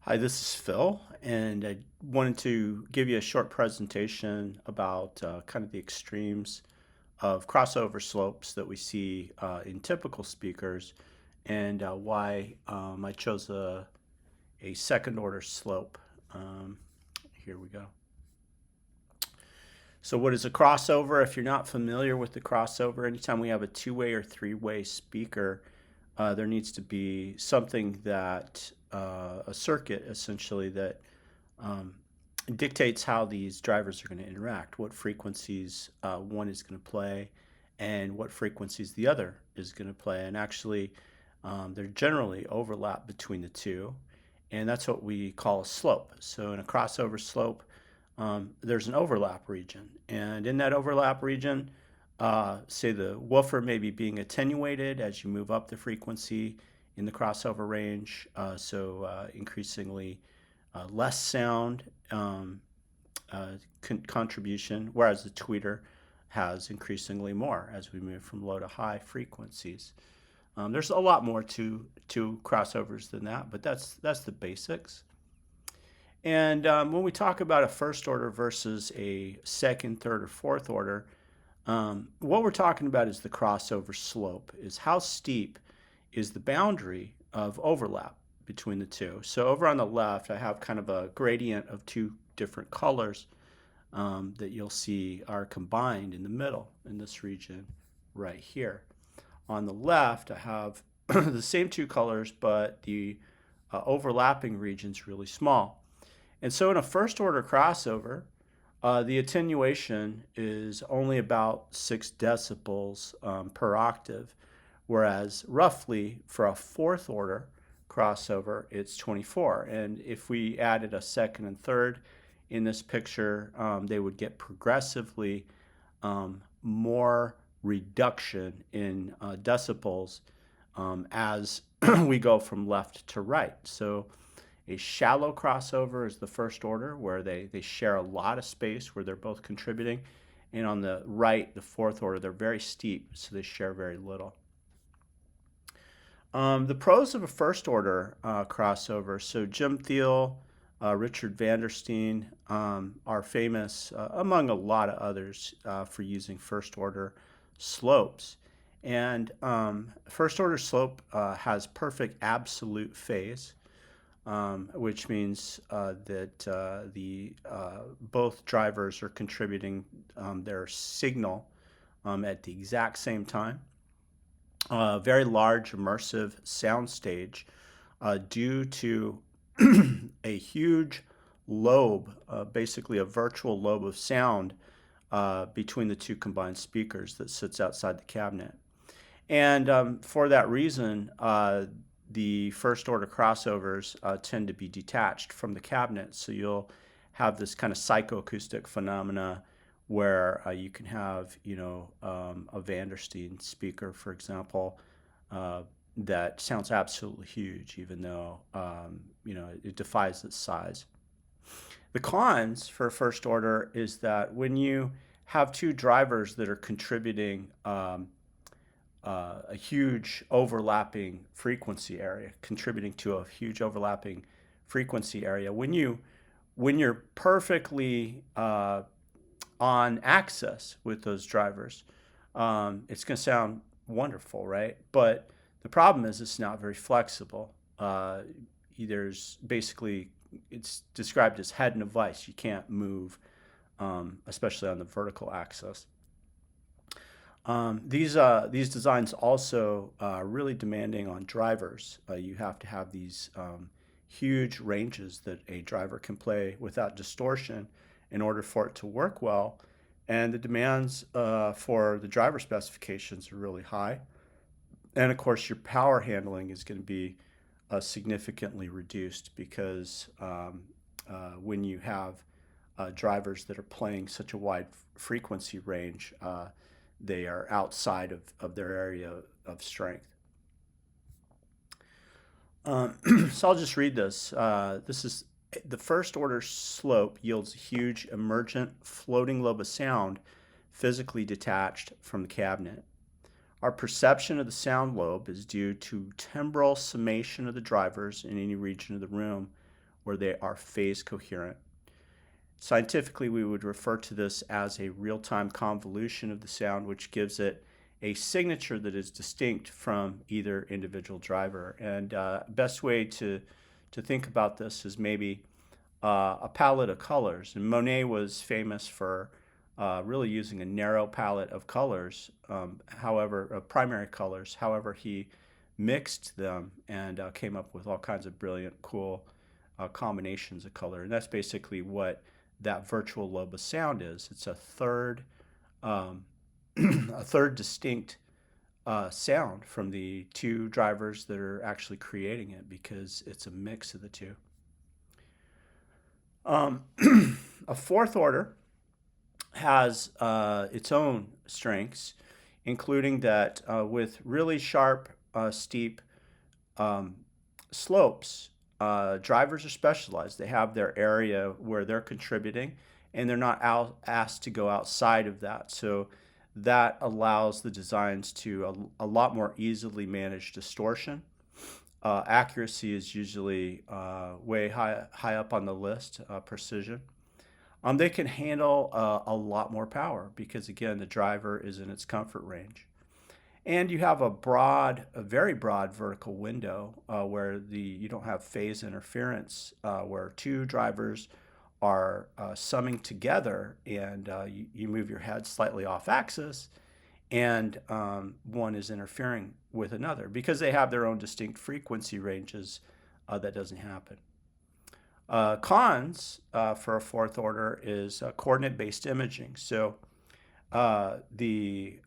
Hi, this is Phil, and I wanted to give you a short presentation about kind of the extremes of crossover slopes that we see in typical speakers and why I chose a second order slope. Um, Here we go. So, what is a crossover? If you're not familiar with the crossover, anytime we have a two-way or three-way speaker, there needs to be something that a circuit essentially that um, dictates how these drivers are going to interact, what frequencies one is going to play, and what frequencies the other is going to play. And actually, they're generally overlap between the two, and that's what we call a slope. So in a crossover slope, there's an overlap region, and in that overlap region, say the woofer may be being attenuated as you move up the frequency in the crossover range, increasingly less sound contribution, whereas the tweeter has increasingly more as we move from low to high frequencies. There's a lot more to crossovers than that, but that's the basics. And when we talk about a first order versus a second, third, or fourth order, what we're talking about is the crossover slope, is how steep is the boundary of overlap between the two. So over on the left, I have kind of a gradient of two different colors that you'll see are combined in the middle in this region right here. On the left, I have the same two colors, but the overlapping region is really small. And so in a first order crossover, the attenuation is only about 6 decibels per octave, whereas roughly for a fourth order crossover, it's 24. And if we added a second and third in this picture, they would get progressively more reduction in decibels as we go from left to right. So a shallow crossover is the first order, where they share a lot of space, where they're both contributing. And on the right, the fourth order, they're very steep, so they share very little. The pros of a first order crossover. So Jim Thiel, Richard Vandersteen are famous, among a lot of others, for using first order slopes. And first order slope has perfect absolute phase, which means that the both drivers are contributing their signal at the exact same time. A very large immersive soundstage due to a huge lobe, basically a virtual lobe of sound between the two combined speakers that sits outside the cabinet. And for that reason, the first order crossovers tend to be detached from the cabinet. So you'll have this kind of psychoacoustic phenomena where you can have, a Vandersteen speaker, for example, that sounds absolutely huge, even though, it defies its size. The cons for first order is that when you have two drivers that are contributing a huge overlapping frequency area, contributing to a huge overlapping frequency area. When you're perfectly on axis with those drivers, it's going to sound wonderful, right? But the problem is it's not very flexible. There's basically, it's described as head in a vice. You can't move, especially on the vertical axis. These designs also really demanding on drivers. You have to have these huge ranges that a driver can play without distortion in order for it to work well. And the demands for the driver specifications are really high. And of course, your power handling is going to be significantly reduced because when you have drivers that are playing such a wide frequency range, they are outside of their area of strength. So I'll just read this. This is the first order slope yields a huge emergent floating lobe of sound physically detached from the cabinet. Our perception of the sound lobe is due to timbral summation of the drivers in any region of the room where they are phase coherent. Scientifically, we would refer to this as a real-time convolution of the sound, which gives it a signature that is distinct from either individual driver. And best way to think about this is maybe a palette of colors. And Monet was famous for really using a narrow palette of colors, however, primary colors. However, he mixed them and came up with all kinds of brilliant, cool combinations of color. And that's basically what that virtual lobe of sound is. It's a third, a third distinct sound from the two drivers that are actually creating it, because it's a mix of the two. A fourth order has its own strengths, including that with really sharp, steep slopes, drivers are specialized. They have their area where they're contributing, and they're not asked to go outside of that. So that allows the designs to a lot more easily manage distortion. Accuracy is usually way high up on the list, precision. They can handle a lot more power because, again, the driver is in its comfort range. And you have a very broad vertical window where you don't have phase interference, where two drivers are summing together, and you move your head slightly off axis, and one is interfering with another. Because they have their own distinct frequency ranges, that doesn't happen. Cons for a fourth order is coordinate-based imaging. So the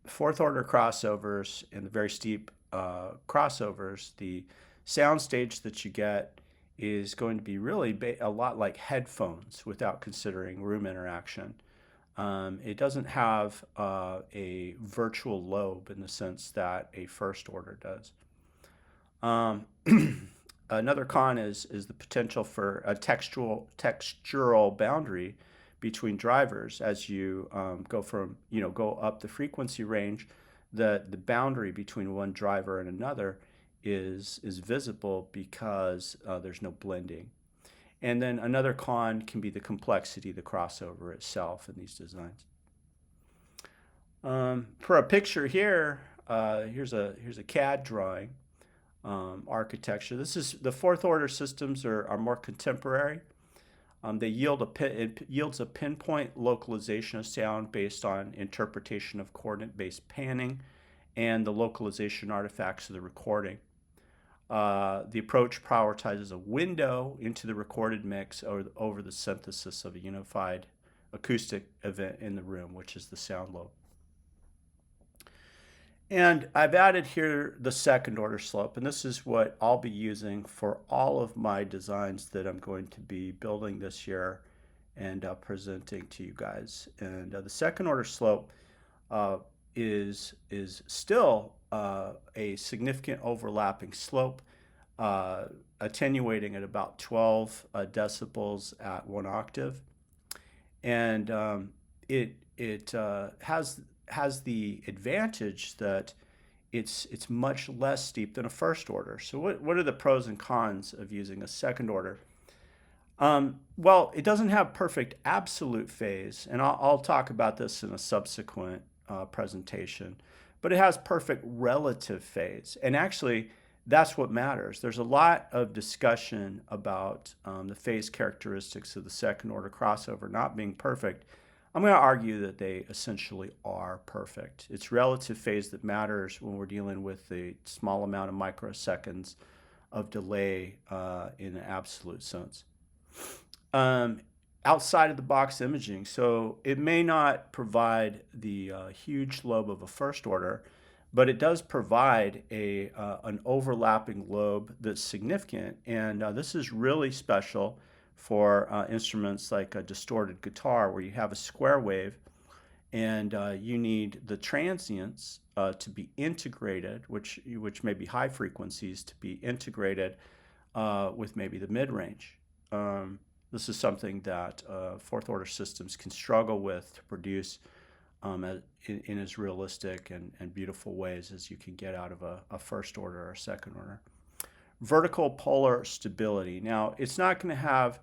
fourth order crossovers and the very steep crossovers, the sound stage that you get is going to be really a lot like headphones without considering room interaction. It doesn't have a virtual lobe in the sense that a first order does. Another con is the potential for a textural boundary between drivers. As you go up the frequency range, the boundary between one driver and another is visible because there's no blending. And then another con can be the complexity of the crossover itself in these designs. For a picture here, here's a CAD drawing. Architecture. The fourth order systems are more contemporary. They it yields a pinpoint localization of sound based on interpretation of coordinate-based panning and the localization artifacts of the recording. The approach prioritizes a window into the recorded mix over the synthesis of a unified acoustic event in the room, which is the sound lobe. And I've added here the second order slope, and this is what I'll be using for all of my designs that I'm going to be building this year and presenting to you guys. And the second order slope is still a significant overlapping slope, attenuating at about 12 decibels at 1 octave. And it has the advantage that it's much less steep than a first order. So what are the pros and cons of using a second order? Well, it doesn't have perfect absolute phase, and I'll talk about this in a subsequent presentation, but it has perfect relative phase. And actually, that's what matters. There's a lot of discussion about the phase characteristics of the second order crossover not being perfect. I'm going to argue that they essentially are perfect. It's relative phase that matters when we're dealing with the small amount of microseconds of delay in an absolute sense. Outside of the box imaging, so it may not provide the huge lobe of a first order, but it does provide an overlapping lobe that's significant, and this is really special for instruments like a distorted guitar, where you have a square wave and you need the transients to be integrated, which may be high frequencies, to be integrated with maybe the mid-range. This is something that fourth order systems can struggle with to produce in as realistic and beautiful ways as you can get out of a first order or a second order. Vertical polar stability. Now, it's not going to have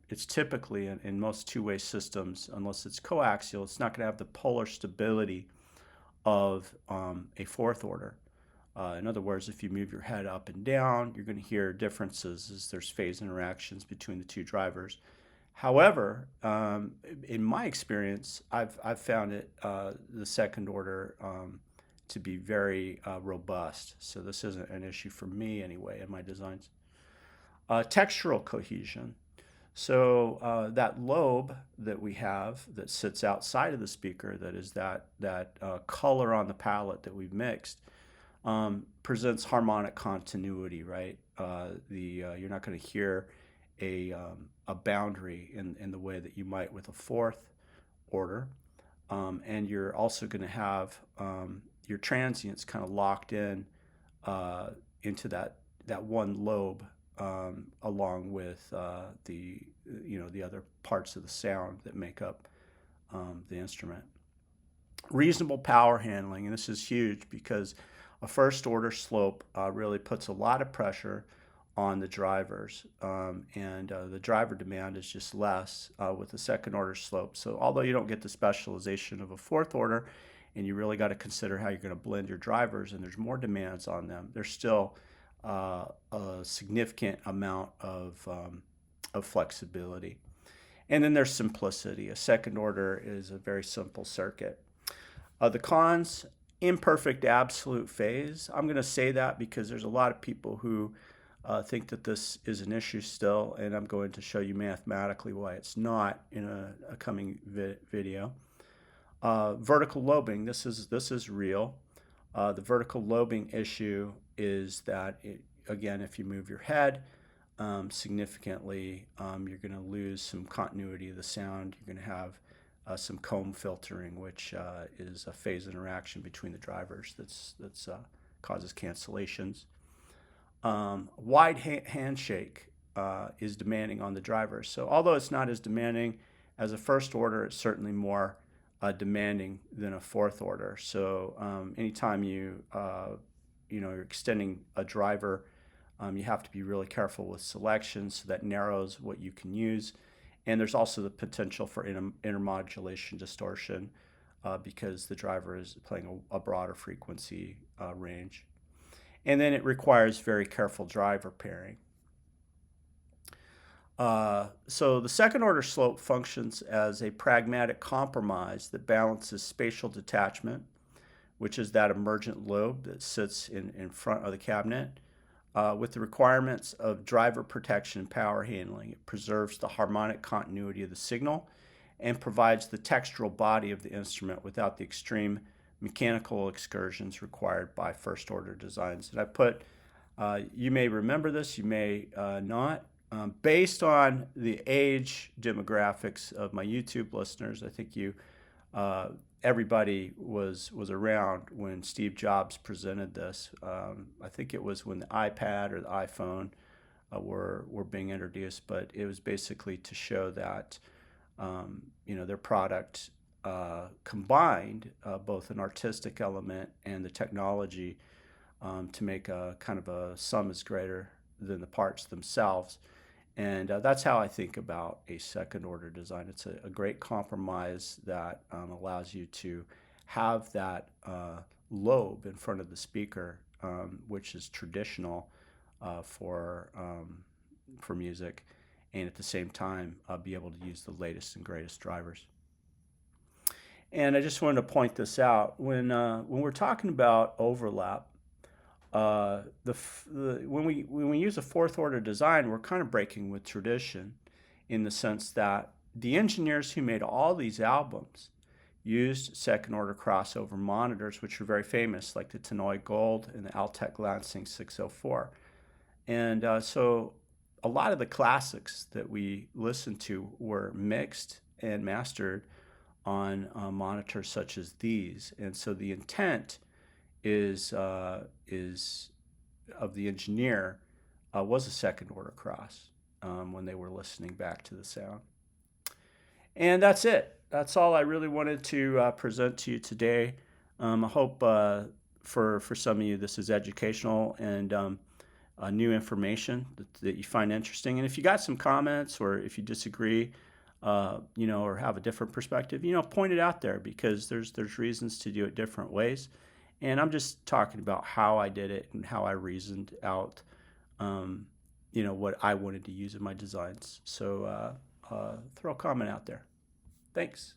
it's typically in most two-way systems, unless it's coaxial, it's not going to have the polar stability of a fourth order. In other words, if you move your head up and down, you're going to hear differences as there's phase interactions between the two drivers. However, in my experience, I've found it the second order to be very robust. So this isn't an issue for me anyway in my designs. Textural cohesion. So that lobe that we have that sits outside of the speaker, that is that color on the palette that we've mixed, presents harmonic continuity, right? You're not going to hear a boundary in the way that you might with a fourth order, and you're also going to have your transients kind of locked in into that one lobe, along with the other parts of the sound that make up the instrument. Reasonable power handling, and this is huge because a first order slope really puts a lot of pressure on the drivers, and the driver demand is just less with the second order slope. So although you don't get the specialization of a fourth order, and you really got to consider how you're going to blend your drivers, and there's more demands on them, there's still a significant amount of flexibility. And then there's simplicity. A second order is a very simple circuit. The cons: imperfect absolute phase. I'm going to say that because there's a lot of people who think that this is an issue still, and I'm going to show you mathematically why it's not in a coming video. Vertical lobing. This is real. The vertical lobing issue is that, again, if you move your head significantly, you're going to lose some continuity of the sound. You're going to have some comb filtering, which is a phase interaction between the drivers that's causes cancellations. Wide handshake is demanding on the drivers. So although it's not as demanding as a first order, it's certainly more demanding than a fourth order. So anytime you're extending a driver, you have to be really careful with selection, so that narrows what you can use. And there's also the potential for intermodulation distortion because the driver is playing a broader frequency range. And then it requires very careful driver pairing. So the second order slope functions as a pragmatic compromise that balances spatial detachment, which is that emergent lobe that sits in front of the cabinet, with the requirements of driver protection and power handling. It preserves the harmonic continuity of the signal and provides the textural body of the instrument without the extreme mechanical excursions required by first order designs. And I put, you may remember this, you may not. Based on the age demographics of my YouTube listeners, I think everybody was around when Steve Jobs presented this. I think it was when the iPad or the iPhone were being introduced, but it was basically to show that their product combined both an artistic element and the technology to make a kind of a sum is greater than the parts themselves. And that's how I think about a second order design. It's a great compromise that allows you to have that lobe in front of the speaker, which is traditional for music, and at the same time be able to use the latest and greatest drivers. And I just wanted to point this out. When we're talking about overlap, when we use a fourth order design, we're kind of breaking with tradition, in the sense that the engineers who made all these albums used second order crossover monitors, which are very famous, like the Tannoy Gold and the Altec Lansing 604. And so a lot of the classics that we listened to were mixed and mastered on monitors such as these. And so the intent is of the engineer was a second order cross when they were listening back to the sound. And that's it. That's all I really wanted to present to you today. I hope for some of you this is educational and new information that you find interesting. And if you got some comments or if you disagree, or have a different perspective, point it out there because there's reasons to do it different ways. And I'm just talking about how I did it and how I reasoned out, what I wanted to use in my designs. So throw a comment out there. Thanks.